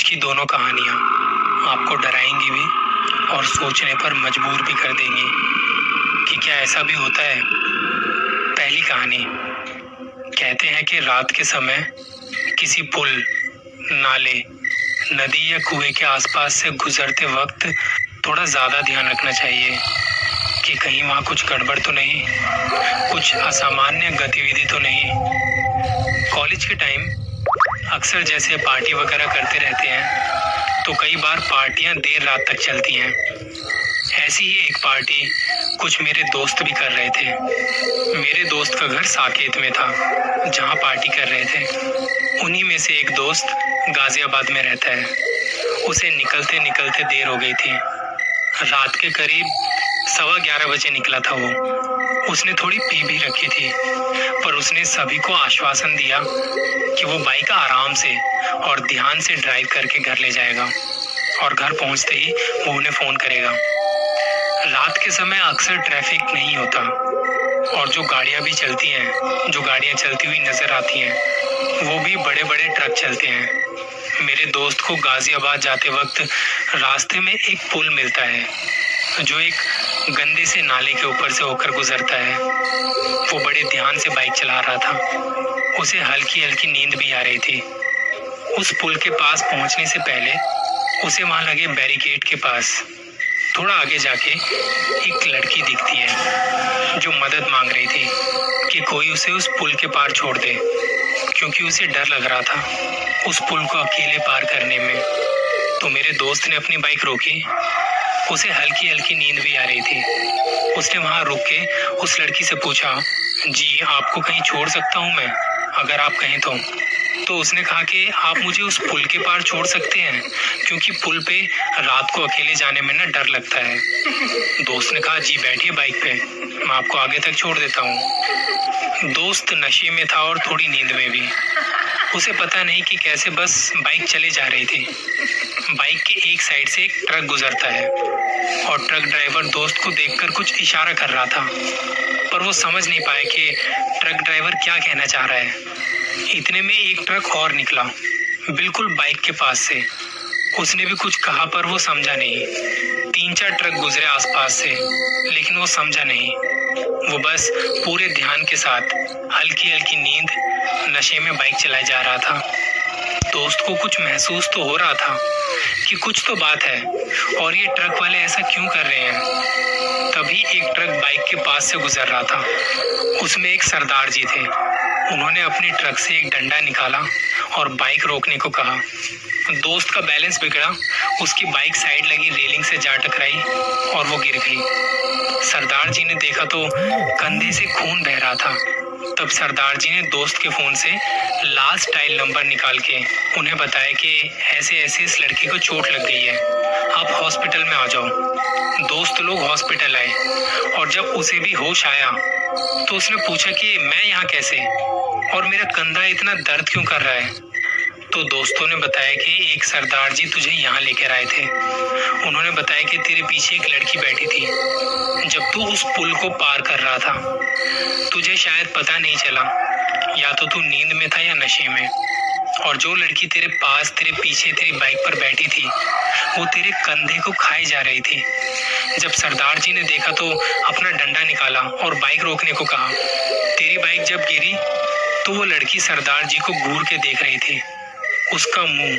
आज की दोनों कहानियाँ आपको डराएंगी भी और सोचने पर मजबूर भी कर देंगी कि क्या ऐसा भी होता है। पहली कहानी। कहते हैं कि रात के समय किसी पुल, नाले, नदी या कुएं के आसपास से गुजरते वक्त थोड़ा ज़्यादा ध्यान रखना चाहिए कि कहीं वहाँ कुछ गड़बड़ तो नहीं, कुछ असामान्य गतिविधि तो नहीं। कॉलेज के टाइम अक्सर जैसे पार्टी वगैरह करते रहते हैं तो कई बार पार्टियां देर रात तक चलती हैं। ऐसी ही एक पार्टी कुछ मेरे दोस्त भी कर रहे थे। मेरे दोस्त का घर साकेत में था जहां पार्टी कर रहे थे। उन्हीं में से एक दोस्त गाजियाबाद में रहता है। उसे निकलते निकलते देर हो गई थी। रात के करीब 11:15 बजे निकला था वो। उसने थोड़ी पी भी रखी थी, पर उसने सभी को आश्वासन दिया कि वो बाइक आराम से और ध्यान से ड्राइव करके घर ले जाएगा और घर पहुंचते ही वो उन्हें फ़ोन करेगा। रात के समय अक्सर ट्रैफिक नहीं होता और जो गाड़ियां चलती हुई नजर आती हैं वो भी बड़े बड़े ट्रक चलते हैं। मेरे दोस्त को गाजियाबाद जाते वक्त रास्ते में एक पुल मिलता है जो एक गंदे से नाले के ऊपर से होकर गुजरता है। वो बड़े ध्यान से बाइक चला रहा था। उसे हल्की हल्की नींद भी आ रही थी। उस पुल के पास पहुंचने से पहले उसे वहां लगे बैरिकेड के पास थोड़ा आगे जाके एक लड़की दिखती है जो मदद मांग रही थी कि कोई उसे उस पुल के पार छोड़ दे, क्योंकि उसे डर लग रहा था उस पुल को अकेले पार करने में। तो मेरे दोस्त ने अपनी बाइक रोकी। उसे हल्की हल्की नींद भी आ रही थी। उसने वहां रुक के उस लड़की से पूछा, जी आपको कहीं छोड़ सकता हूं मैं, अगर आप कहें तो उसने कहा कि आप मुझे उस पुल के पार छोड़ सकते हैं, क्योंकि पुल पे रात को अकेले जाने में ना डर लगता है। दोस्त ने कहा, जी बैठिए बाइक पे, मैं आपको आगे तक छोड़ देता हूँ। दोस्त नशे में था और थोड़ी नींद में भी। उसे पता नहीं कि कैसे बस बाइक चले जा रही थी। बाइक के एक साइड से एक ट्रक गुजरता है और ट्रक ड्राइवर दोस्त को देखकर कुछ इशारा कर रहा था, पर वो समझ नहीं पाया कि ट्रक ड्राइवर क्या कहना चाह रहा है। इतने में एक ट्रक और निकला बिल्कुल बाइक के पास से। उसने भी कुछ कहा पर वो समझा नहीं। 3-4 ट्रक गुजरे आसपास से, लेकिन वो समझा नहीं। वो बस पूरे ध्यान के साथ हल्की हल्की नींद नशे में बाइक चलाए जा रहा था। दोस्त को कुछ महसूस तो हो रहा था कि कुछ तो बात है और ये ट्रक वाले ऐसा क्यों कर रहे हैं। तभी एक ट्रक बाइक के पास से गुजर रहा था। उसमें एक सरदार जी थे। उन्होंने अपने ट्रक से एक डंडा निकाला और बाइक रोकने को कहा। दोस्त का बैलेंस बिगड़ा, उसकी बाइक साइड लगी रेलिंग से जा टकराई और वो गिर गई। सरदार जी ने देखा तो कंधे से खून बह रहा था। तब सरदार जी ने दोस्त के फोन से लास्ट डायल नंबर निकाल के उन्हें बताया कि ऐसे ऐसे इस लड़की को चोट लग गई है, आप हॉस्पिटल में आ जाओ। दोस्त लोग हॉस्पिटल आए और जब उसे भी होश आया तो उसने पूछा कि मैं यहाँ कैसे और मेरा कंधा इतना दर्द क्यों कर रहा है। तो दोस्तों ने बताया कि एक सरदार जी तुझे यहाँ लेकर आए थे। उन्होंने बताया कि तेरे पीछे एक लड़की बैठी थी। जब तू उस पुल को पार कर रहा था तुझे शायद पता नहीं चला, या तो तू नींद में था या नशे में, और जो लड़की तेरे पास तेरे पीछे तेरी बाइक पर बैठी थी वो तेरे कंधे को खाए जा रही थी। जब सरदार जी ने देखा तो अपना डंडा निकाला और बाइक रोकने को कहा। तेरी बाइक जब गिरी तो वो लड़की सरदार जी को घूर के देख रही थी। उसका मुंह